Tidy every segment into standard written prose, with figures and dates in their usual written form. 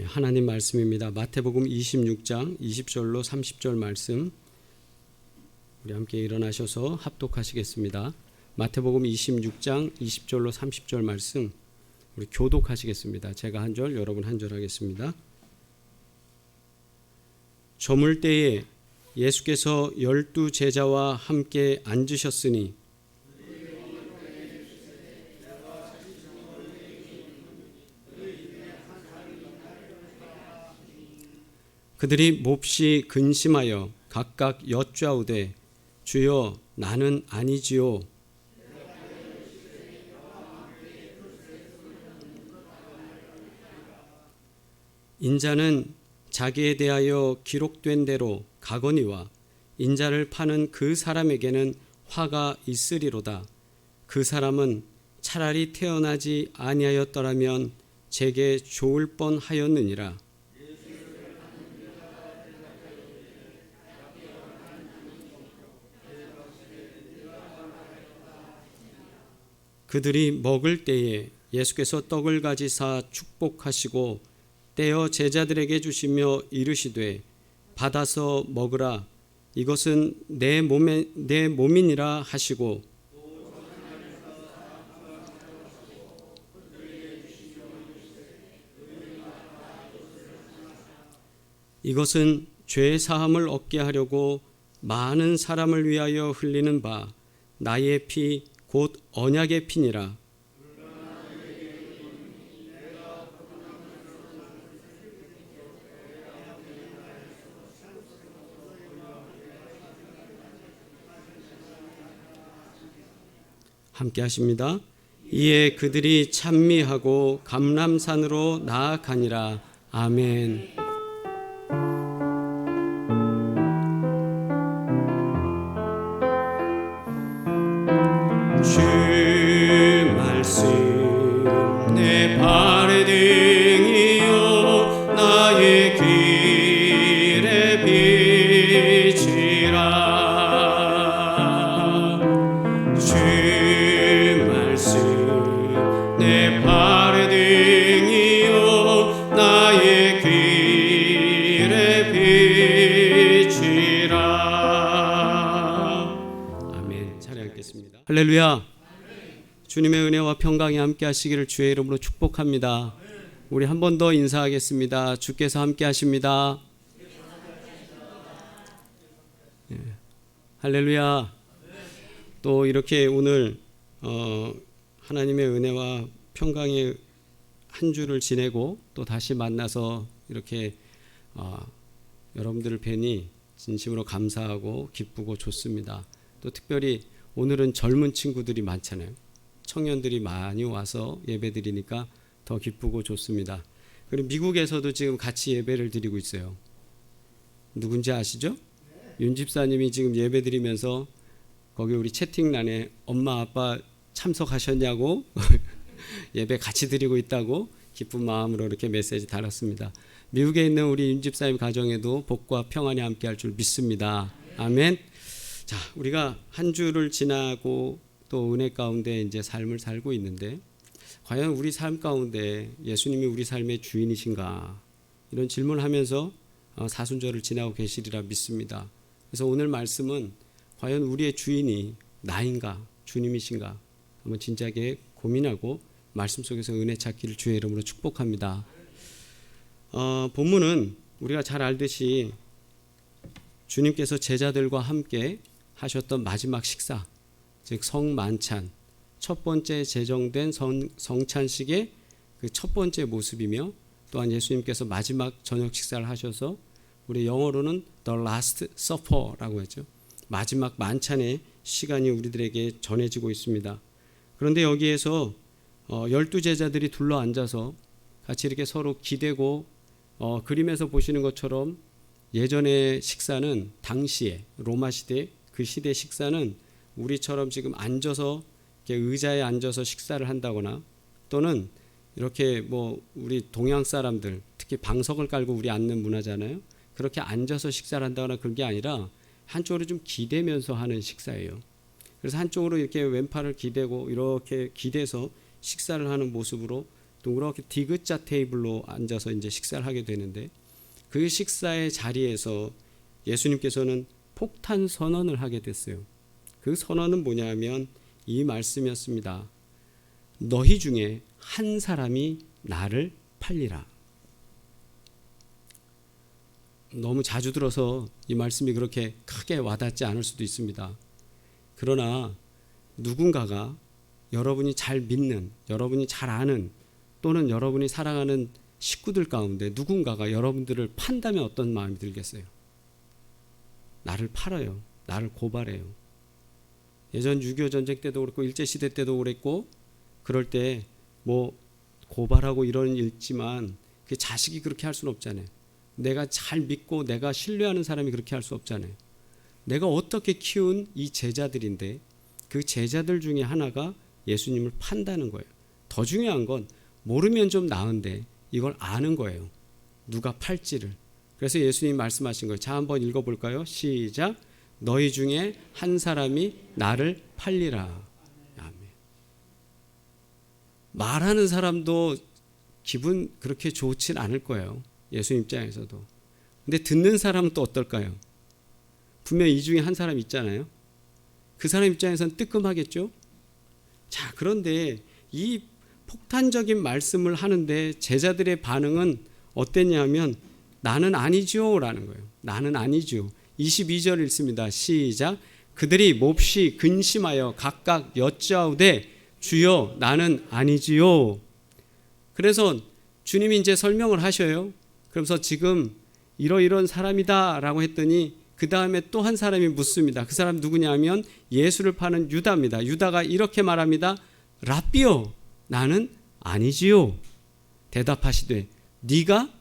하나님 말씀입니다. 마태복음 26장 20절로 30절 말씀, 우리 함께 일어나셔서 합독하시겠습니다. 마태복음 26장 20절로 30절 말씀 우리 교독하시겠습니다. 제가 한 절, 여러분 한 절 하겠습니다. 저물 때에 예수께서 12 제자와 함께 앉으셨으니 그들이 몹시 근심하여 각각 여짜오되 주여 나는 아니지요. 인자는 자기에 대하여 기록된 대로 가거니와 인자를 파는 그 사람에게는 화가 있으리로다. 그 사람은 차라리 태어나지 아니하였더라면 제게 좋을 뻔하였느니라. 그들이 먹을 때에 예수께서 떡을 가지사 축복하시고 떼어 제자들에게 주시며 이르시되 받아서 먹으라. 이것은 내 몸이니라 하시고 이것은 죄 사함을 얻게 하려고 많은 사람을 위하여 흘리는 바 나의 피 곧 언약의 피니라. 함께 하십니다. 이에 그들이 찬미하고 감람산으로 나아가니라. 아멘. 주 말씀 내 발의 등이요 나의 길의 빛이라. 주 말씀 내 발의 등이요 나의 길의 빛이라. 아멘. 찬양하겠습니다. 할렐루야. 주님의 은혜와 평강이 함께 하시기를 주의 이름으로 축복합니다. 우리 한 번 더 인사하겠습니다. 주께서 함께 하십니다. 예. 할렐루야. 또 이렇게 오늘 하나님의 은혜와 평강의 한 주를 지내고 또 다시 만나서 이렇게 여러분들을 뵈니 진심으로 감사하고 기쁘고 좋습니다. 또 특별히 오늘은 젊은 친구들이 많잖아요. 청년들이 많이 와서 예배드리니까 더 기쁘고 좋습니다. 그리고 미국에서도 지금 같이 예배를 드리고 있어요. 누군지 아시죠? 윤 집사님이 지금 예배드리면서 거기 우리 채팅란에 엄마 아빠 참석하셨냐고 예배 같이 드리고 있다고 기쁜 마음으로 이렇게 메시지 달았습니다. 미국에 있는 우리 윤 집사님 가정에도 복과 평안이 함께 할 줄 믿습니다. 아멘. 자, 우리가 한 주를 지나고 또 은혜 가운데 이제 삶을 살고 있는데 과연 우리 삶 가운데 예수님이 우리 삶의 주인이신가? 이런 질문을 하면서 사순절을 지나고 계시리라 믿습니다. 그래서 오늘 말씀은 과연 우리의 주인이 나인가? 주님이신가? 한번 진지하게 고민하고 말씀 속에서 은혜 찾기를 주의 이름으로 축복합니다. 본문은 우리가 잘 알듯이 주님께서 제자들과 함께 하셨던 마지막 식사, 즉 성만찬, 첫 번째 제정된 성찬식의 그 첫 번째 모습이며 또한 예수님께서 마지막 저녁 식사를 하셔서 우리 영어로는 The Last Supper라고 하죠. 마지막 만찬의 시간이 우리들에게 전해지고 있습니다. 그런데 여기에서 12 제자들이 둘러 앉아서 같이 이렇게 서로 기대고 그림에서 보시는 것처럼 예전의 식사는 당시에 로마 시대 그 시대 식사는 우리처럼 지금 앉아서 이렇게 의자에 앉아서 식사를 한다거나 또는 이렇게 뭐 우리 동양 사람들 특히 방석을 깔고 우리 앉는 문화잖아요. 그렇게 앉아서 식사를 한다거나 그런 게 아니라 한쪽으로 좀 기대면서 하는 식사예요. 그래서 한쪽으로 이렇게 왼팔을 기대고 이렇게 기대서 식사를 하는 모습으로 동그랗게 디귿자 테이블로 앉아서 이제 식사를 하게 되는데 그 식사의 자리에서 예수님께서는 폭탄 선언을 하게 됐어요. 그 선언은 뭐냐면 이 말씀이었습니다. 너희 중에 한 사람이 나를 팔리라. 너무 자주 들어서 이 말씀이 그렇게 크게 와닿지 않을 수도 있습니다. 그러나 누군가가 여러분이 잘 믿는, 여러분이 잘 아는 또는 여러분이 사랑하는 식구들 가운데 누군가가 여러분들을 판다면 어떤 마음이 들겠어요? 나를 팔아요. 나를 고발해요. 예전 6.25 전쟁 때도 그렇고 일제시대 때도 그랬고 그럴 때 뭐 고발하고 이런 일지만 그 자식이 그렇게 할 수는 없잖아요. 내가 잘 믿고 내가 신뢰하는 사람이 그렇게 할 수 없잖아요. 내가 어떻게 키운 이 제자들인데 그 제자들 중에 하나가 예수님을 판다는 거예요. 더 중요한 건 모르면 좀 나은데 이걸 아는 거예요. 누가 팔지를. 그래서 예수님이 말씀하신 거예요. 자, 한번 읽어볼까요? 시작. 너희 중에 한 사람이 나를 팔리라. 아멘. 말하는 사람도 기분 그렇게 좋진 않을 거예요. 예수님 입장에서도. 근데 듣는 사람은 또 어떨까요? 분명히 이 중에 한 사람 있잖아요. 그 사람 입장에서는 뜨끔하겠죠. 자, 그런데 이 폭탄적인 말씀을 하는데 제자들의 반응은 어땠냐면 나는 아니죠 라는 거예요. 나는 아니죠. 22절 읽습니다. 시작. 그들이 몹시 근심하여 각각 여짜오되 주여 나는 아니지요. 그래서 주님이 이제 설명을 하셔요. 그러면서 지금 이러이런 사람이다 라고 했더니 그 다음에 또 한 사람이 묻습니다. 그 사람 누구냐면 예수를 파는 유다입니다. 유다가 이렇게 말합니다. 랍비요 나는 아니지요. 대답하시되 네가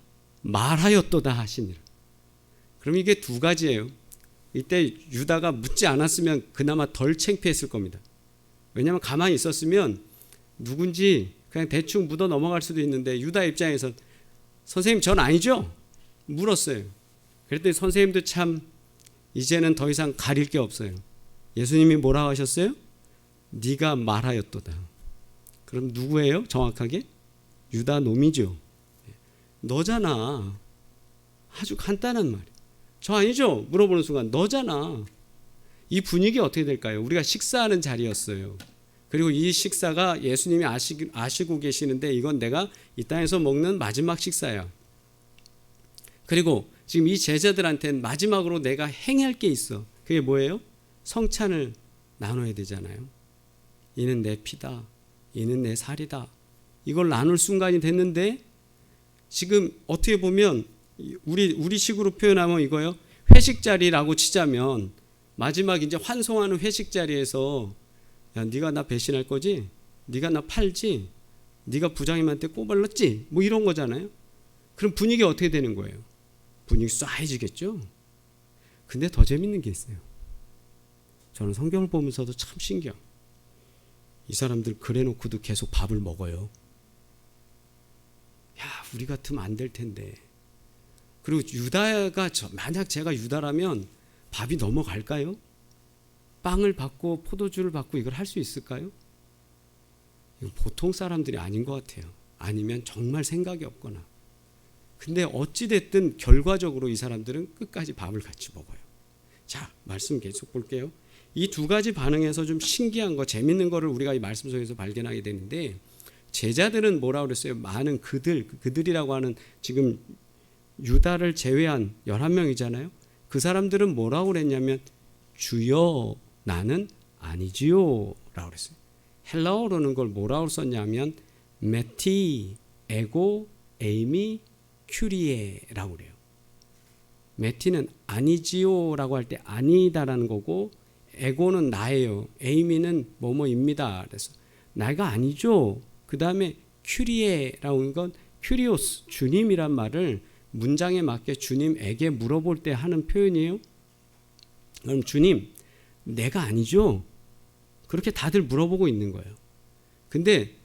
말하였도다 하시니라. 그럼 이게 두 가지예요. 이때 유다가 묻지 않았으면 그나마 덜 창피했을 겁니다. 왜냐하면 가만히 있었으면 누군지 그냥 대충 묻어 넘어갈 수도 있는데 유다 입장에서 선생님 전 아니죠? 물었어요. 그랬더니 선생님도 참 이제는 더 이상 가릴 게 없어요. 예수님이 뭐라고 하셨어요? 네가 말하였도다. 그럼 누구예요? 정확하게? 유다 놈이죠. 너잖아. 아주 간단한 말이에요. 저 아니죠? 물어보는 순간 너잖아. 이 분위기 어떻게 될까요? 우리가 식사하는 자리였어요. 그리고 이 식사가 예수님이 아시고 계시는데 이건 내가 이 땅에서 먹는 마지막 식사야. 그리고 지금 이 제자들한테는 마지막으로 내가 행할 게 있어. 그게 뭐예요? 성찬을 나눠야 되잖아요. 이는 내 피다. 이는 내 살이다. 이걸 나눌 순간이 됐는데 지금 어떻게 보면 우리 식으로 표현하면 이거예요. 회식 자리라고 치자면 마지막 이제 환송하는 회식 자리에서 야, 네가 나 배신할 거지? 네가 나 팔지? 네가 부장님한테 꼬발랐지? 뭐 이런 거잖아요. 그럼 분위기 어떻게 되는 거예요? 분위기 쏴해지겠죠? 근데 더 재밌는 게 있어요. 저는 성경을 보면서도 참 신기해요. 이 사람들 그래놓고도 계속 밥을 먹어요. 야, 우리 같으면 안 될 텐데. 그리고 유다가 만약 제가 유다라면 밥이 넘어갈까요? 빵을 받고 포도주를 받고 이걸 할 수 있을까요? 이건 보통 사람들이 아닌 것 같아요. 아니면 정말 생각이 없거나. 근데 어찌됐든 결과적으로 이 사람들은 끝까지 밥을 같이 먹어요. 자, 말씀 계속 볼게요. 이 두 가지 반응에서 좀 신기한 거, 재밌는 거를 우리가 이 말씀 속에서 발견하게 되는데 제자들은 뭐라고 그랬어요? 많은 그들이라고 하는 지금 유다를 제외한 11명이잖아요. 그 사람들은 뭐라고 그랬냐면 주여 나는 아니지요 라고 그랬어요. 헬라어로는 걸 뭐라고 썼냐면 메티, 에고, 에이미, 큐리에라고 그래요. 메티는 아니지요 라고 할 때 아니다라는 거고 에고는 나예요. 에이미는 뭐뭐입니다. 그래서 나가 아니죠. 그 다음에 큐리에라고 하는 건 큐리오스, 주님이란 말을 문장에 맞게 주님에게 물어볼 때 하는 표현이에요. 그럼 주님, 내가 아니죠? 그렇게 다들 물어보고 있는 거예요. 근데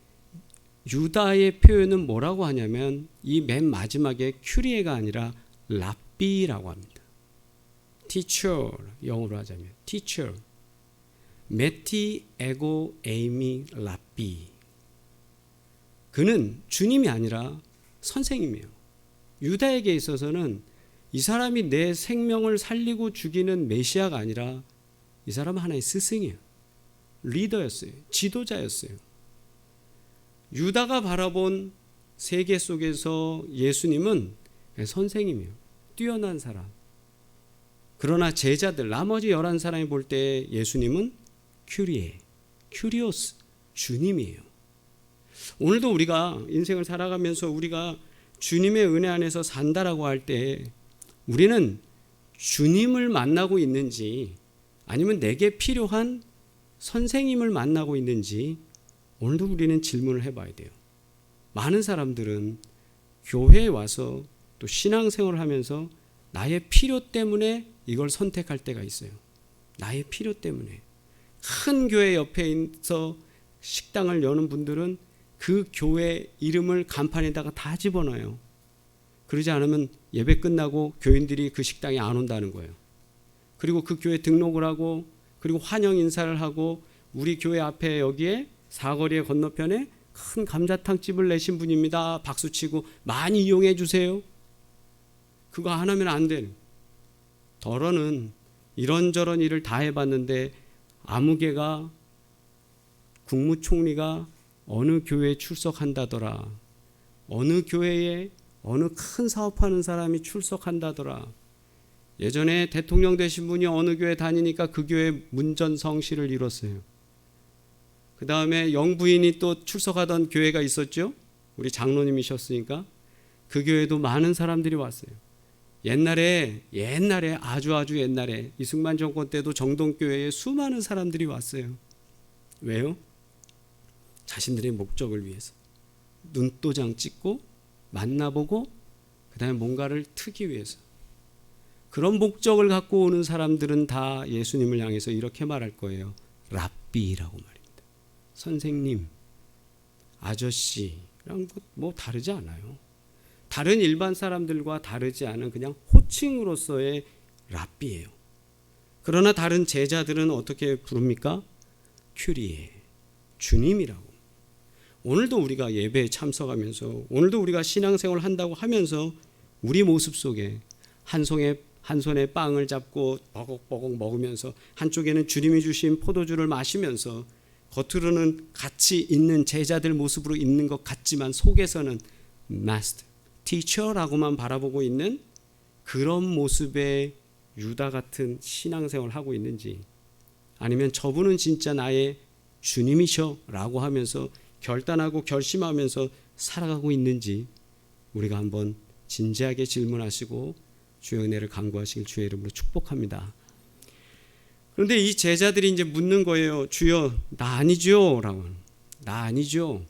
유다의 표현은 뭐라고 하냐면 이 맨 마지막에 큐리에가 아니라 랍비라고 합니다. teacher, 영어로 하자면 teacher. 메티, 에고, 에이미, 랍비. 그는 주님이 아니라 선생님이에요. 유다에게 있어서는 이 사람이 내 생명을 살리고 죽이는 메시아가 아니라 이 사람은 하나의 스승이에요. 리더였어요. 지도자였어요. 유다가 바라본 세계 속에서 예수님은 선생님이에요. 뛰어난 사람. 그러나 제자들 나머지 11사람이 볼 때 예수님은 큐리오스, 주님이에요. 오늘도 우리가 인생을 살아가면서 우리가 주님의 은혜 안에서 산다라고 할 때 우리는 주님을 만나고 있는지 아니면 내게 필요한 선생님을 만나고 있는지 오늘도 우리는 질문을 해봐야 돼요. 많은 사람들은 교회에 와서 또 신앙생활을 하면서 나의 필요 때문에 이걸 선택할 때가 있어요. 나의 필요 때문에. 큰 교회 옆에 있어 식당을 여는 분들은 그 교회 이름을 간판에다가 다 집어넣어요. 그러지 않으면 예배 끝나고 교인들이 그 식당에 안 온다는 거예요. 그리고 그 교회 등록을 하고 그리고 환영 인사를 하고 우리 교회 앞에 여기에 사거리의 건너편에 큰 감자탕집을 내신 분입니다. 박수치고 많이 이용해 주세요. 그거 안 하면 안 되는. 더러는 이런저런 일을 다 해봤는데 아무개가 국무총리가 어느 교회에 출석한다더라. 어느 교회에 어느 큰 사업하는 사람이 출석한다더라. 예전에 대통령 되신 분이 어느 교회 다니니까 그 교회 문전성시를 이뤘어요. 그 다음에 영부인이 또 출석하던 교회가 있었죠. 우리 장로님이셨으니까 그 교회도 많은 사람들이 왔어요. 옛날에 아주 옛날에 이승만 정권 때도 정동교회에 수많은 사람들이 왔어요. 왜요? 자신들의 목적을 위해서 눈도장 찍고 만나보고 그 다음에 뭔가를 트기 위해서. 그런 목적을 갖고 오는 사람들은 다 예수님을 향해서 이렇게 말할 거예요. 랍비라고 말입니다. 선생님, 아저씨랑 뭐 다르지 않아요. 다른 일반 사람들과 다르지 않은 그냥 호칭으로서의 랍비예요. 그러나 다른 제자들은 어떻게 부릅니까? 큐리에, 주님이라고. 오늘도 우리가 예배에 참석하면서 오늘도 우리가 신앙생활을 한다고 하면서 우리 모습 속에 한 손에 빵을 잡고 버걱버걱 먹으면서 한쪽에는 주님이 주신 포도주를 마시면서 겉으로는 같이 있는 제자들 모습으로 있는 것 같지만 속에서는 마스터, 티처라고만 바라보고 있는 그런 모습의 유다 같은 신앙생활을 하고 있는지 아니면 저분은 진짜 나의 주님이셔 라고 하면서 결단하고 결심하면서 살아가고 있는지 우리가 한번 진지하게 질문하시고 주의 은혜를 간구하시길 주의 이름으로 축복합니다. 그런데 이 제자들이 이제 묻는 거예요. 주여, 나 아니죠? 라고. 나 아니죠.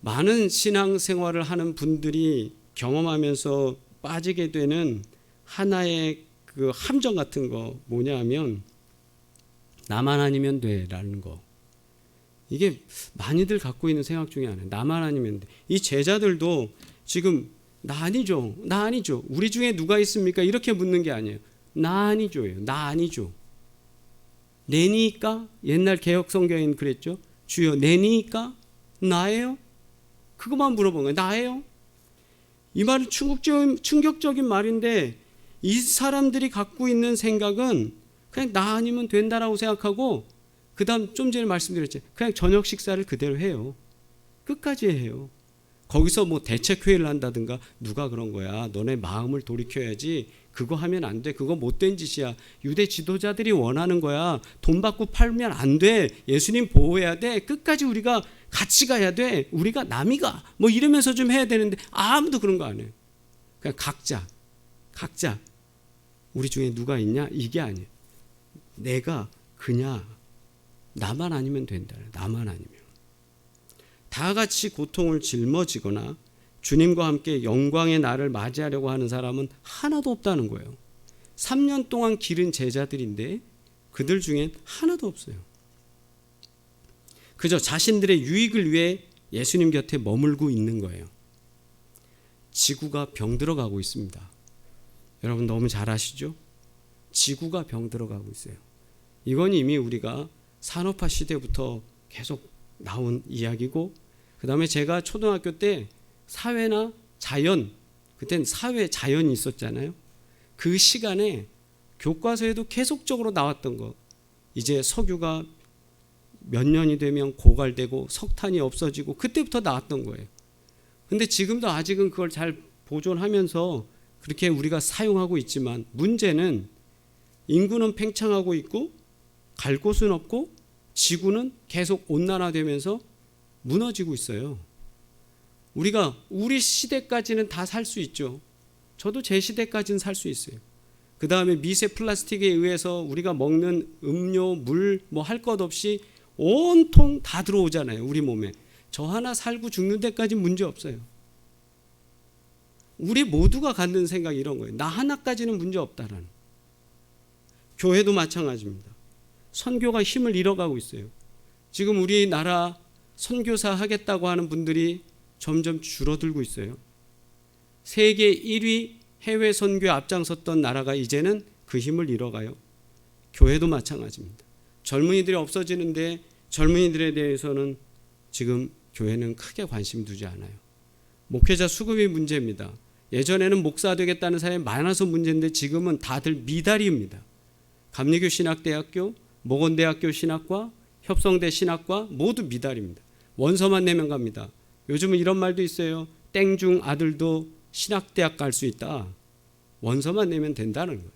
많은 신앙생활을 하는 분들이 경험하면서 빠지게 되는 하나의 그 함정 같은 거 뭐냐 하면 나만 아니면 돼라는 거. 이게 많이들 갖고 있는 생각 중에 하나예요. 나만 아니면 돼. 이 제자들도 지금 나 아니죠. 나 아니죠. 우리 중에 누가 있습니까? 이렇게 묻는 게 아니에요. 나 아니죠예요. 나 아니죠. 내니까? 옛날 개혁성경에는 그랬죠. 주여 내니까? 나예요? 그것만 물어본 거예요. 나예요? 이 말은 충격적인 말인데 이 사람들이 갖고 있는 생각은 그냥 나 아니면 된다라고 생각하고 그 다음 좀 전에 말씀드렸죠. 그냥 저녁 식사를 그대로 해요. 끝까지 해요. 거기서 뭐 대책회의를 한다든가 누가 그런 거야. 너네 마음을 돌이켜야지. 그거 하면 안 돼. 그거 못된 짓이야. 유대 지도자들이 원하는 거야. 돈 받고 팔면 안 돼. 예수님 보호해야 돼. 끝까지 우리가 같이 가야 돼. 우리가 남이가 뭐 이러면서 좀 해야 되는데 아무도 그런 거 안 해요. 그냥 각자 우리 중에 누가 있냐? 이게 아니에요. 내가 그냥 나만 아니면 된다. 나만 아니면. 다 같이 고통을 짊어지거나 주님과 함께 영광의 날을 맞이하려고 하는 사람은 하나도 없다는 거예요. 3년 동안 기른 제자들인데 그들 중엔 하나도 없어요. 그저 자신들의 유익을 위해 예수님 곁에 머물고 있는 거예요. 지구가 병들어가고 있습니다. 여러분 너무 잘 아시죠? 지구가 병들어가고 있어요. 이건 이미 우리가 산업화 시대부터 계속 나온 이야기고 그 다음에 제가 초등학교 때 사회나 자연, 그땐 사회 자연이 있었잖아요. 그 시간에 교과서에도 계속적으로 나왔던 거, 이제 석유가 몇 년이 되면 고갈되고 석탄이 없어지고 그때부터 나왔던 거예요. 근데 지금도 아직은 그걸 잘 보존하면서 그렇게 우리가 사용하고 있지만, 문제는 인구는 팽창하고 있고 갈 곳은 없고 지구는 계속 온난화되면서 무너지고 있어요. 우리가 우리 시대까지는 다 살 수 있죠. 저도 제 시대까지는 살 수 있어요. 그 다음에 미세 플라스틱에 의해서 우리가 먹는 음료, 물 뭐 할 것 없이 온통 다 들어오잖아요, 우리 몸에. 저 하나 살고 죽는 데까지 문제 없어요. 우리 모두가 갖는 생각이 이런 거예요. 나 하나까지는 문제 없다라는. 교회도 마찬가지입니다. 선교가 힘을 잃어가고 있어요. 지금 우리나라 선교사 하겠다고 하는 분들이 점점 줄어들고 있어요. 세계 1위 해외 선교에 앞장섰던 나라가 이제는 그 힘을 잃어가요. 교회도 마찬가지입니다. 젊은이들이 없어지는데 젊은이들에 대해서는 지금 교회는 크게 관심 두지 않아요. 목회자 수급이 문제입니다. 예전에는 목사 되겠다는 사람이 많아서 문제인데 지금은 다들 미달입니다. 감리교 신학대학교, 목원대학교 신학과, 협성대 신학과 모두 미달입니다. 원서만 내면 갑니다. 요즘은 이런 말도 있어요. 땡중 아들도 신학대학 갈 수 있다. 원서만 내면 된다는 거예요.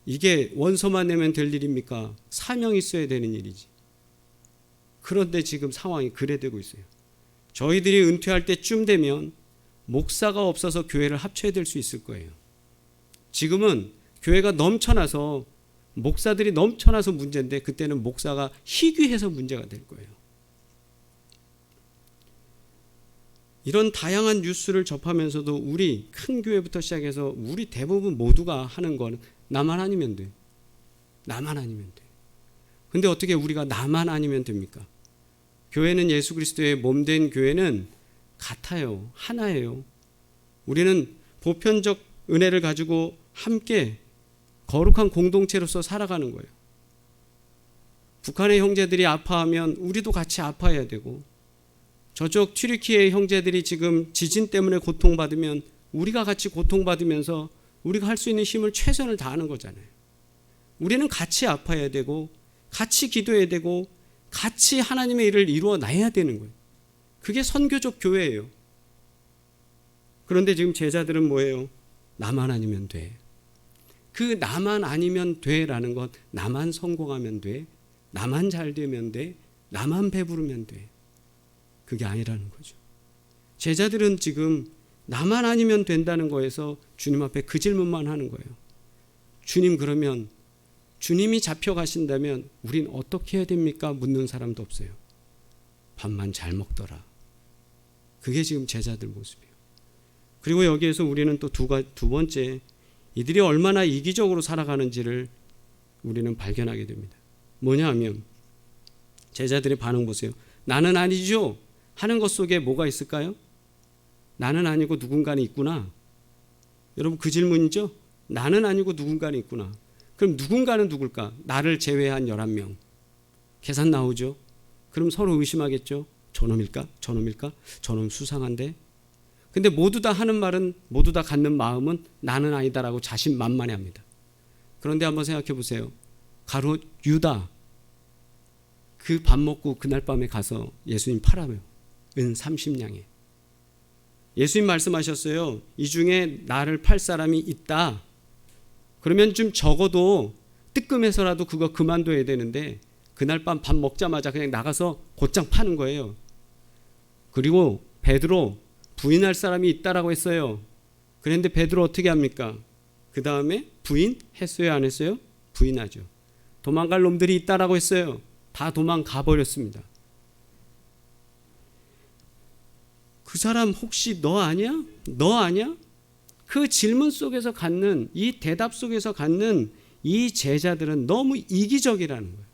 이게 원서만 내면 될 일입니까? 사명이 있어야 되는 일이지. 그런데 지금 상황이 그래 되고 있어요. 저희들이 은퇴할 때쯤 되면 목사가 없어서 교회를 합쳐야 될 수 있을 거예요. 지금은 교회가 넘쳐나서, 목사들이 넘쳐나서 문제인데 그때는 목사가 희귀해서 문제가 될 거예요. 이런 다양한 뉴스를 접하면서도 우리 큰 교회부터 시작해서 우리 대부분 모두가 하는 건 나만 아니면 돼. 나만 아니면 돼. 근데 어떻게 우리가 나만 아니면 됩니까? 교회는 예수 그리스도의 몸된 교회는 같아요. 하나예요. 우리는 보편적 은혜를 가지고 함께 거룩한 공동체로서 살아가는 거예요. 북한의 형제들이 아파하면 우리도 같이 아파해야 되고, 저쪽 튀르키예의 형제들이 지금 지진 때문에 고통받으면 우리가 같이 고통받으면서 우리가 할 수 있는 힘을 최선을 다하는 거잖아요. 우리는 같이 아파해야 되고 같이 기도해야 되고 같이 하나님의 일을 이루어나야 되는 거예요. 그게 선교적 교회예요. 그런데 지금 제자들은 뭐예요? 나만 아니면 돼. 그 나만 아니면 돼라는 건 나만 성공하면 돼, 나만 잘 되면 돼, 나만 배부르면 돼. 그게 아니라는 거죠. 제자들은 지금 나만 아니면 된다는 거에서 주님 앞에 그 질문만 하는 거예요. 주님, 그러면 주님이 잡혀가신다면 우린 어떻게 해야 됩니까? 묻는 사람도 없어요. 밥만 잘 먹더라. 그게 지금 제자들 모습이에요. 그리고 여기에서 우리는 또 두 번째, 이들이 얼마나 이기적으로 살아가는지를 우리는 발견하게 됩니다. 뭐냐 하면 제자들의 반응 보세요. 나는 아니죠 하는 것 속에 뭐가 있을까요? 나는 아니고 누군가는 있구나. 여러분, 그 질문이죠? 나는 아니고 누군가는 있구나. 그럼 누군가는 누굴까? 나를 제외한 11명. 계산 나오죠? 그럼 서로 의심하겠죠? 저놈일까? 저놈일까? 저놈 수상한데? 근데 모두 다 하는 말은, 모두 다 갖는 마음은 나는 아니다라고 자신만만해합니다. 그런데 한번 생각해 보세요. 가롯 유다, 그 밥 먹고 그날 밤에 가서 예수님 팔아요. 은 30냥에. 예수님 말씀하셨어요. 이 중에 나를 팔 사람이 있다. 그러면 좀 적어도 뜨끔해서라도 그거 그만둬야 되는데 그날 밤 밥 먹자마자 그냥 나가서 곧장 파는 거예요. 그리고 베드로, 부인할 사람이 있다라고 했어요. 그런데 베드로 어떻게 합니까? 그 다음에 부인했어요, 안 했어요? 부인하죠. 도망갈 놈들이 있다라고 했어요. 다 도망가 버렸습니다. 그 사람 혹시 너 아니야? 너 아니야? 그 질문 속에서 갖는, 이 대답 속에서 갖는 이 제자들은 너무 이기적이라는 거예요.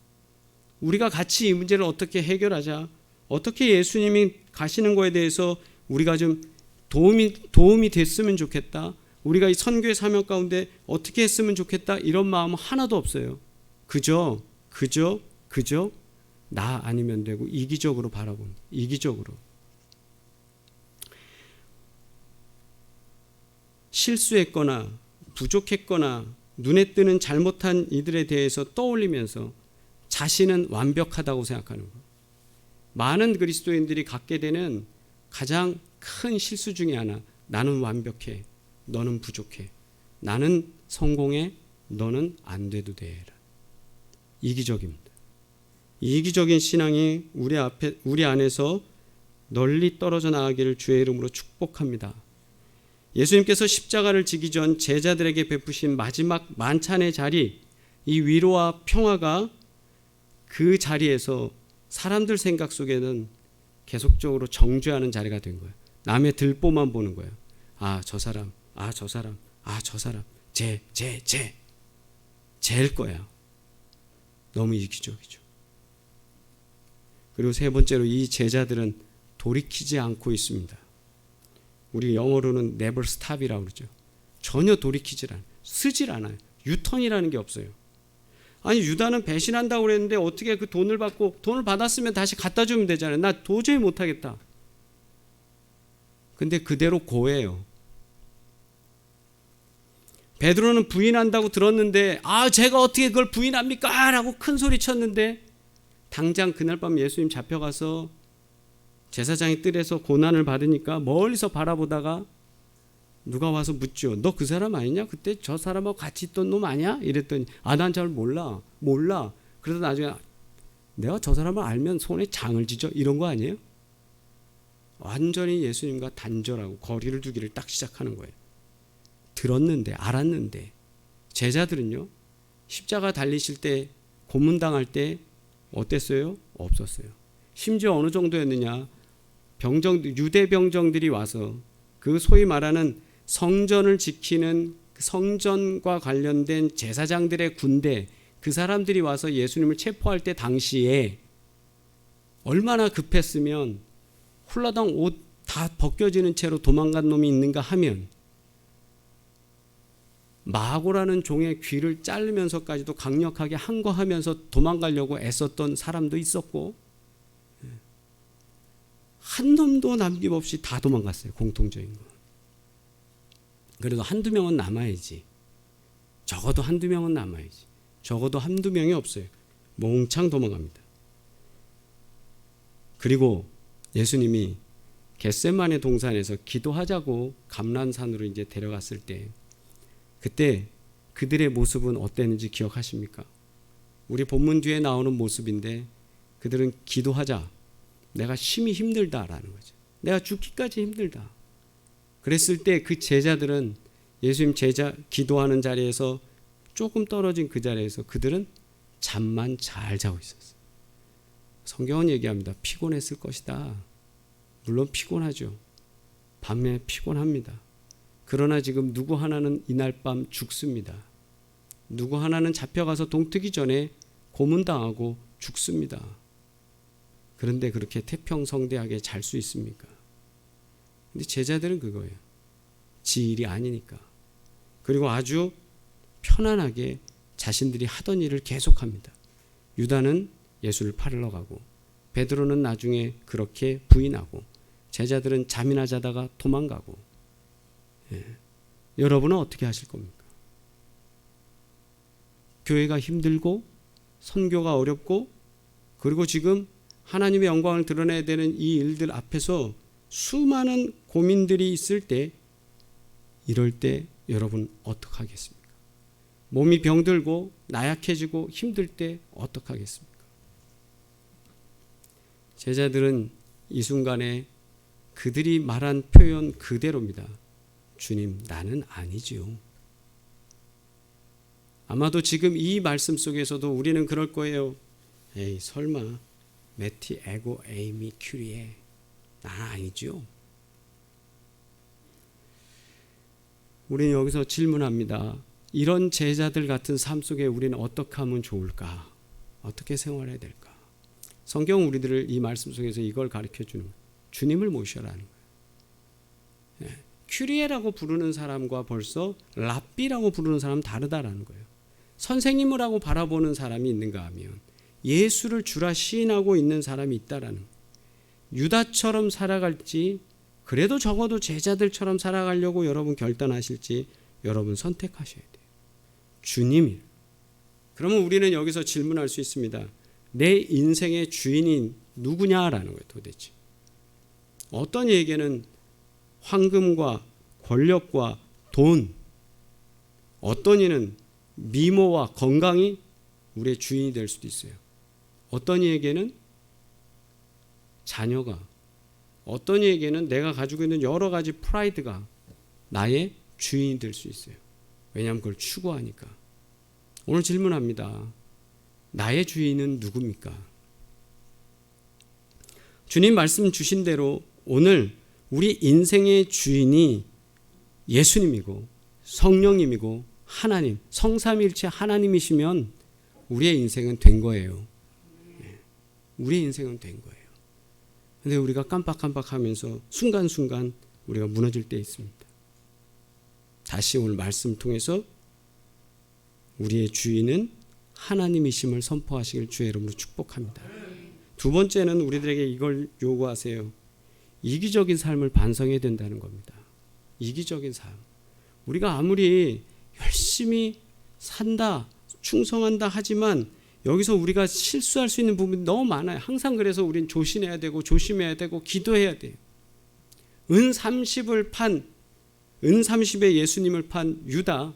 우리가 같이 이 문제를 어떻게 해결하자, 어떻게 예수님이 가시는 거에 대해서 우리가 좀 도움이 됐으면 좋겠다, 우리가 이 선교의 사명 가운데 어떻게 했으면 좋겠다, 이런 마음은 하나도 없어요. 그저 나 아니면 되고 이기적으로 바라봅니다. 이기적으로. 실수했거나 부족했거나 눈에 띄는 잘못한 이들에 대해서 떠올리면서 자신은 완벽하다고 생각하는 거예요. 많은 그리스도인들이 갖게 되는 가장 큰 실수 중에 하나, 나는 완벽해, 너는 부족해, 나는 성공해, 너는 안 돼도 돼. 이기적입니다. 이기적인 신앙이 우리 안에서 널리 떨어져 나가기를 주의 이름으로 축복합니다. 예수님께서 십자가를 지기 전 제자들에게 베푸신 마지막 만찬의 자리, 이 위로와 평화가 그 자리에서 사람들 생각 속에는 계속적으로 정죄하는 자리가 된 거예요. 남의 들보만 보는 거예요. 아, 저 사람, 아, 저 사람, 아, 저 사람, 쟤일 거야. 너무 이기적이죠. 그리고 세 번째로 이 제자들은 돌이키지 않고 있습니다. 우리 영어로는 never stop이라고 그러죠. 전혀 돌이키질 않아요. 쓰질 않아요. 유턴이라는 게 없어요. 아니, 유다는 배신한다고 그랬는데 어떻게 그 돈을 받고, 돈을 받았으면 다시 갖다 주면 되잖아요. 나 도저히 못하겠다. 근데 그대로 고해요. 베드로는 부인한다고 들었는데, 아, 제가 어떻게 그걸 부인합니까? 라고 큰 소리 쳤는데, 당장 그날 밤 예수님 잡혀가서 제사장의 뜰에서 고난을 받으니까 멀리서 바라보다가 누가 와서 묻죠. 너 그 사람 아니냐? 그때 저 사람하고 같이 있던 놈 아니야? 이랬더니, 아, 난 잘 몰라. 그래서 나중에 내가 저 사람을 알면 손에 장을 지죠. 이런 거 아니에요? 완전히 예수님과 단절하고 거리를 두기를 딱 시작하는 거예요. 들었는데, 알았는데. 제자들은요, 십자가 달리실 때, 고문당할 때 어땠어요? 없었어요. 심지어 어느 정도였느냐? 유대 병정들이 와서 그 소위 말하는 성전을 지키는 성전과 관련된 제사장들의 군대, 그 사람들이 와서 예수님을 체포할 때 당시에 얼마나 급했으면 홀라당 옷 다 벗겨지는 채로 도망간 놈이 있는가 하면, 마고라는 종의 귀를 자르면서까지도 강력하게 항거하면서 도망가려고 애썼던 사람도 있었고, 한 놈도 남김없이 다 도망갔어요. 공통적인 거. 그래도 한두 명은 남아야지. 적어도 한두 명은 남아야지. 적어도 한두 명이 없어요. 몽창 도망갑니다. 그리고 예수님이 겟세마네 동산에서 기도하자고 감람산으로 이제 데려갔을 때, 그때 그들의 모습은 어땠는지 기억하십니까? 우리 본문 뒤에 나오는 모습인데, 그들은 기도하자, 내가 심히 힘들다라는 거죠. 내가 죽기까지 힘들다. 그랬을 때 그 제자들은 예수님 제자 기도하는 자리에서 조금 떨어진 그 자리에서 그들은 잠만 잘 자고 있었어요. 성경은 얘기합니다. 피곤했을 것이다. 물론 피곤하죠. 밤에 피곤합니다. 그러나 지금 누구 하나는 이날 밤 죽습니다. 누구 하나는 잡혀가서 동트기 전에 고문당하고 죽습니다. 그런데 그렇게 태평성대하게 잘 수 있습니까? 근데 제자들은 그거예요. 지 일이 아니니까. 그리고 아주 편안하게 자신들이 하던 일을 계속합니다. 유다는 예수를 팔러 가고, 베드로는 나중에 그렇게 부인하고, 제자들은 잠이나 자다가 도망가고. 여러분은 어떻게 하실 겁니까? 교회가 힘들고 선교가 어렵고, 그리고 지금 하나님의 영광을 드러내야 되는 이 일들 앞에서 수많은 고민들이 있을 때, 이럴 때 여러분 어떡하겠습니까? 몸이 병들고 나약해지고 힘들 때 어떡하겠습니까? 제자들은 이 순간에 그들이 말한 표현 그대로입니다. 주님, 나는 아니지요. 아마도 지금 이 말씀 속에서도 우리는 그럴 거예요. 에이, 설마 메티 에고 에이미 큐리에, 나는 아니지요. 우리는 여기서 질문합니다. 이런 제자들 같은 삶 속에 우리는 어떻게 하면 좋을까? 어떻게 생활해야 될까? 성경은 우리들을 이 말씀 속에서 이걸 가르쳐주는 거예요. 주님을 모셔라는 거예요. 큐리에라고 부르는 사람과 벌써 랍비라고 부르는 사람은 다르다라는 거예요. 선생님이라고 바라보는 사람이 있는가 하면 예수를 주라 시인하고 있는 사람이 있다라는 거예요. 유다처럼 살아갈지 그래도 적어도 제자들처럼 살아가려고 여러분 결단하실지 여러분 선택하셔야 돼요. 주님이. 그러면 우리는 여기서 질문할 수 있습니다. 내 인생의 주인이 누구냐라는 거예요. 도대체 어떤 이에게는 황금과 권력과 돈, 어떤 이는 미모와 건강이 우리의 주인이 될 수도 있어요. 어떤 이에게는 자녀가, 어떤 이에게는 내가 가지고 있는 여러 가지 프라이드가 나의 주인이 될 수 있어요. 왜냐하면 그걸 추구하니까. 오늘 질문합니다. 나의 주인은 누굽니까? 주님 말씀 주신 대로 오늘 우리 인생의 주인이 예수님이고 성령님이고 하나님, 성삼일체 하나님이시면 우리의 인생은 된 거예요. 우리의 인생은 된 거예요. 근데 우리가 깜빡깜빡하면서 순간순간 우리가 무너질 때 있습니다. 다시 오늘 말씀 통해서 우리의 주인은 하나님이심을 선포하시길 주의 이름으로 축복합니다. 두 번째는 우리들에게 이걸 요구하세요. 이기적인 삶을 반성해야 된다는 겁니다. 이기적인 삶. 우리가 아무리 열심히 산다, 충성한다 하지만 여기서 우리가 실수할 수 있는 부분이 너무 많아요. 항상 그래서 우린 조심해야 되고 조심해야 되고 기도해야 돼요. 은 30에 예수님을 판 유다,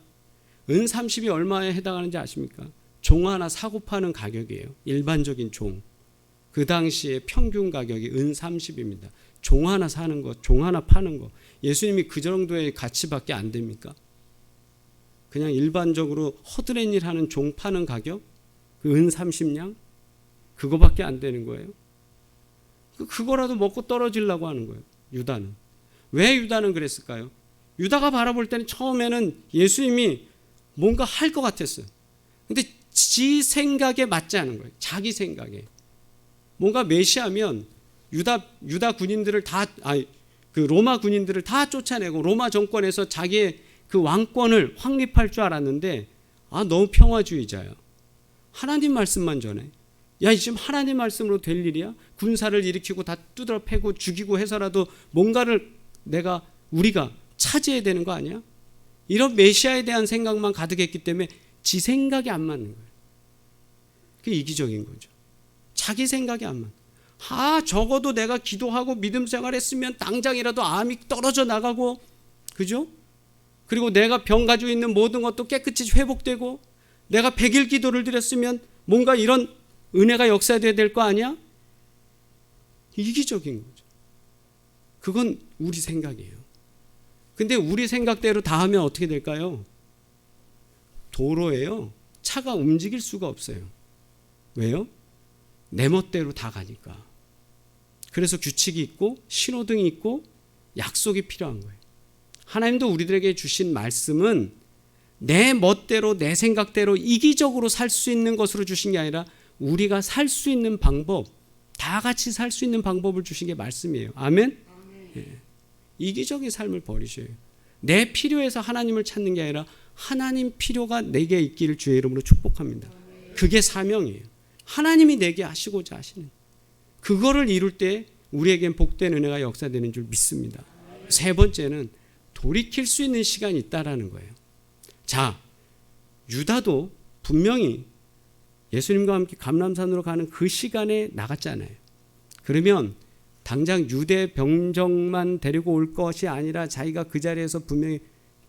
은 30이 얼마에 해당하는지 아십니까? 종 하나 사고 파는 가격이에요. 일반적인 종. 그 당시에 평균 가격이 은 30입니다. 종 하나 사는 거, 종 하나 파는 거. 예수님이 그 정도의 가치밖에 안 됩니까? 그냥 일반적으로 허드렛 일 하는 종 파는 가격? 그 은 30냥? 그거밖에 안 되는 거예요. 그거라도 먹고 떨어지려고 하는 거예요. 유다는. 왜 유다는 그랬을까요? 유다가 바라볼 때는 처음에는 예수님이 뭔가 할 것 같았어요. 근데 지 생각에 맞지 않은 거예요. 자기 생각에. 뭔가 메시아면 유다 군인들을 그 로마 군인들을 다 쫓아내고 로마 정권에서 자기의 그 왕권을 확립할 줄 알았는데 너무 평화주의자야. 하나님 말씀만 전해. 야, 지금 하나님 말씀으로 될 일이야? 군사를 일으키고 다 두드러 패고 죽이고 해서라도 뭔가를 우리가 차지해야 되는 거 아니야? 이런 메시아에 대한 생각만 가득했기 때문에 지 생각이 안 맞는 거예요. 그게 이기적인 거죠. 자기 생각이 안 맞아. 적어도 내가 기도하고 믿음 생활했으면 당장이라도 암이 떨어져 나가고, 그죠? 그리고 내가 병 가지고 있는 모든 것도 깨끗이 회복되고, 내가 100일 기도를 드렸으면 뭔가 이런 은혜가 역사돼야 될 거 아니야? 이기적인 거죠. 그건 우리 생각이에요. 근데 우리 생각대로 다 하면 어떻게 될까요? 도로에요. 차가 움직일 수가 없어요. 왜요? 내 멋대로 다 가니까. 그래서 규칙이 있고 신호등이 있고 약속이 필요한 거예요. 하나님도 우리들에게 주신 말씀은 내 멋대로 내 생각대로 이기적으로 살 수 있는 것으로 주신 게 아니라 우리가 살 수 있는 방법, 다 같이 살 수 있는 방법을 주신 게 말씀이에요. 아멘? 예. 이기적인 삶을 버리셔요. 내 필요에서 하나님을 찾는 게 아니라 하나님 필요가 내게 있기를 주의 이름으로 축복합니다. 그게 사명이에요. 하나님이 내게 하시고자 하시는 그거를 이룰 때 우리에겐 복된 은혜가 역사되는 줄 믿습니다. 세 번째는 돌이킬 수 있는 시간이 있다라는 거예요. 자, 유다도 분명히 예수님과 함께 감람산으로 가는 그 시간에 나갔잖아요. 그러면 당장 유대 병정만 데리고 올 것이 아니라 자기가 그 자리에서 분명히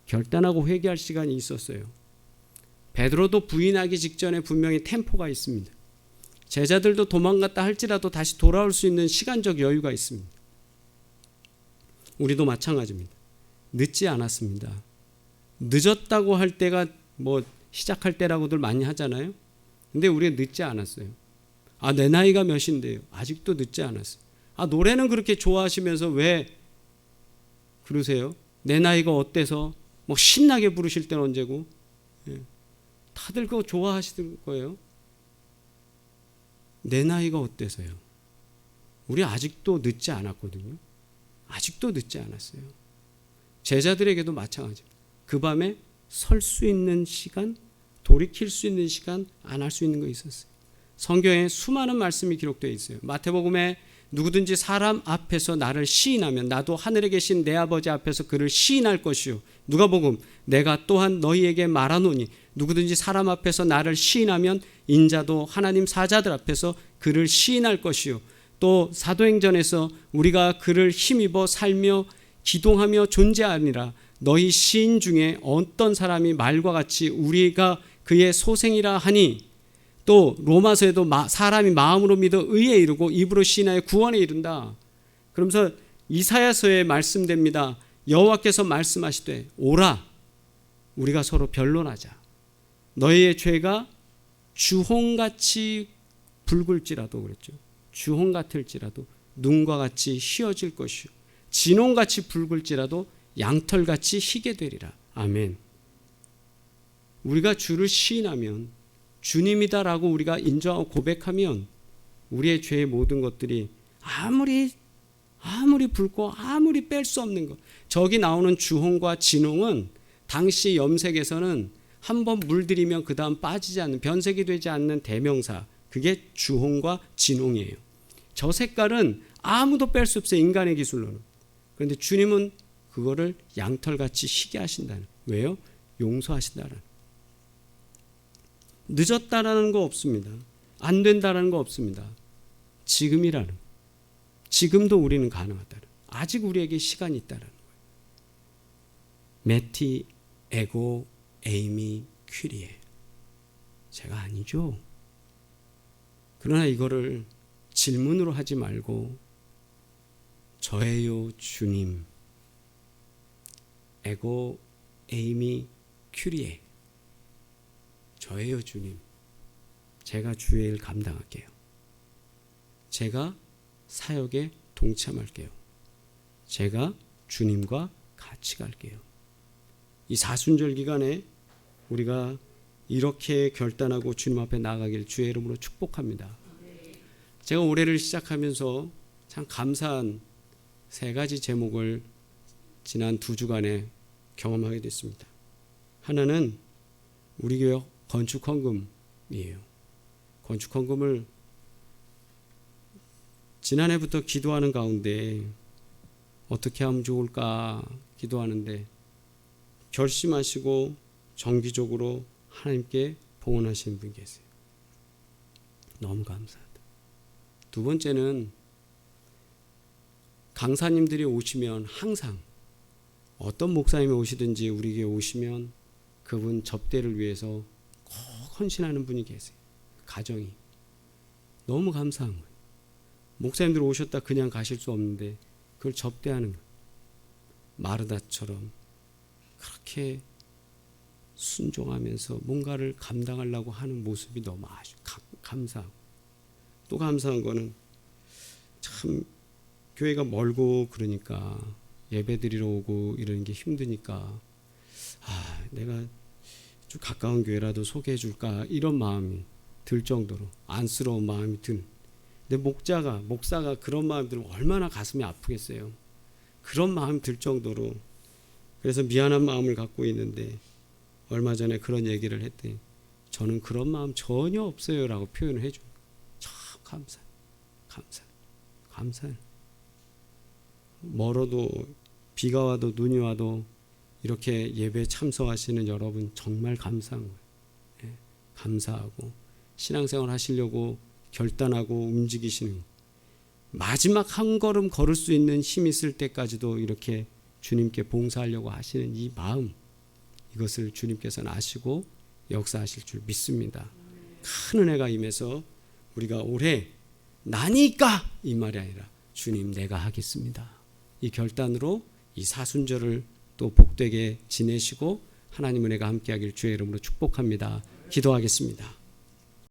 결단하고 회개할 시간이 있었어요. 베드로도 부인하기 직전에 분명히 템포가 있습니다. 제자들도 도망갔다 할지라도 다시 돌아올 수 있는 시간적 여유가 있습니다. 우리도 마찬가지입니다. 늦지 않았습니다. 늦었다고 할 때가 시작할 때라고들 많이 하잖아요. 근데 우리가 늦지 않았어요. 내 나이가 몇인데요. 아직도 늦지 않았어요. 노래는 그렇게 좋아하시면서 왜 그러세요? 내 나이가 어때서 신나게 부르실 때는 언제고? 다들 그거 좋아하시는 거예요. 내 나이가 어때서요? 우리 아직도 늦지 않았거든요. 아직도 늦지 않았어요. 제자들에게도 마찬가지입니다. 그 밤에 설 수 있는 시간, 돌이킬 수 있는 시간, 안 할 수 있는 거 있었어요. 성경에 수많은 말씀이 기록되어 있어요. 마태복음에 누구든지 사람 앞에서 나를 시인하면 나도 하늘에 계신 내 아버지 앞에서 그를 시인할 것이요. 누가복음 내가 또한 너희에게 말하노니 누구든지 사람 앞에서 나를 시인하면 인자도 하나님 사자들 앞에서 그를 시인할 것이요. 또 사도행전에서 우리가 그를 힘입어 살며 기동하며 존재하니라. 너희 시인 중에 어떤 사람이 말과 같이 우리가 그의 소생이라 하니, 또 로마서에도 사람이 마음으로 믿어 의에 이르고 입으로 시인하여 구원에 이른다. 그러면서 이사야서에 말씀됩니다. 여호와께서 말씀하시되 오라 우리가 서로 변론하자. 너희의 죄가 주홍같이 붉을지라도, 그랬죠. 주홍 같을지라도 눈과 같이 희어질 것이요 진홍같이 붉을지라도 양털같이 희게 되리라. 아멘. 우리가 주를 시인하면, 주님이다라고 우리가 인정하고 고백하면 우리의 죄의 모든 것들이 아무리 붉고 아무리 뺄 수 없는 것, 저기 나오는 주홍과 진홍은 당시 염색에서는 한번 물들이면 그 다음 빠지지 않는, 변색이 되지 않는 대명사, 그게 주홍과 진홍이에요. 저 색깔은 아무도 뺄 수 없어요, 인간의 기술로는. 그런데 주님은 그거를 양털같이 희게 하신다는. 왜요? 용서하신다는. 늦었다라는 거 없습니다. 안 된다라는 거 없습니다. 지금이라는, 지금도 우리는 가능하다는, 아직 우리에게 시간이 있다는 거예요. 매티 에고 에이미 퀴리에. 제가 아니죠. 그러나 이거를 질문으로 하지 말고 저예요 주님, 에고 에이미 큐리에, 저예요 주님, 제가 주의 일 감당할게요. 제가 사역에 동참할게요. 제가 주님과 같이 갈게요. 이 사순절 기간에 우리가 이렇게 결단하고 주님 앞에 나아가길 주의 이름으로 축복합니다. 제가 올해를 시작하면서 참 감사한 세 가지 제목을 지난 2주간에 경험하게 됐습니다. 하나는 우리 교회 건축 헌금이에요. 건축 헌금을 지난해부터 기도하는 가운데 어떻게 하면 좋을까 기도하는데 결심하시고 정기적으로 하나님께 봉헌하시는 분이 계세요. 너무 감사하다. 두 번째는 강사님들이 오시면 항상 어떤 목사님이 오시든지 우리 교회 오시면 그분 접대를 위해서 꼭 헌신하는 분이 계세요. 가정이. 너무 감사한 거예요. 목사님들 오셨다 그냥 가실 수 없는데 그걸 접대하는 거예요. 마르다처럼 그렇게 순종하면서 뭔가를 감당하려고 하는 모습이 너무 감사하고, 또 감사한 거는 참 교회가 멀고 그러니까 예배드리러 오고 이러는 게 힘드니까 내가 좀 가까운 교회라도 소개해 줄까 이런 마음이 들 정도로 안쓰러운 마음이 든. 근데 목사가 그런 마음 들면 얼마나 가슴이 아프겠어요. 그런 마음 들 정도로. 그래서 미안한 마음을 갖고 있는데 얼마 전에 그런 얘기를 했더니 저는 그런 마음 전혀 없어요 라고 표현을 해줘요. 참 감사해요. 멀어도 비가 와도 눈이 와도 이렇게 예배에 참석하시는 여러분 정말 감사한 거예요. 예, 감사하고 신앙생활 하시려고 결단하고 움직이시는, 마지막 한 걸음 걸을 수 있는 힘이 있을 때까지도 이렇게 주님께 봉사하려고 하시는 이 마음, 이것을 주님께서는 아시고 역사하실 줄 믿습니다. 큰 은혜가 임해서 우리가 올해 나니까 이 말이 아니라 주님 내가 하겠습니다, 이 결단으로 이 사순절을 또 복되게 지내시고 하나님 은혜가 함께하길 주의 이름으로 축복합니다. 기도하겠습니다.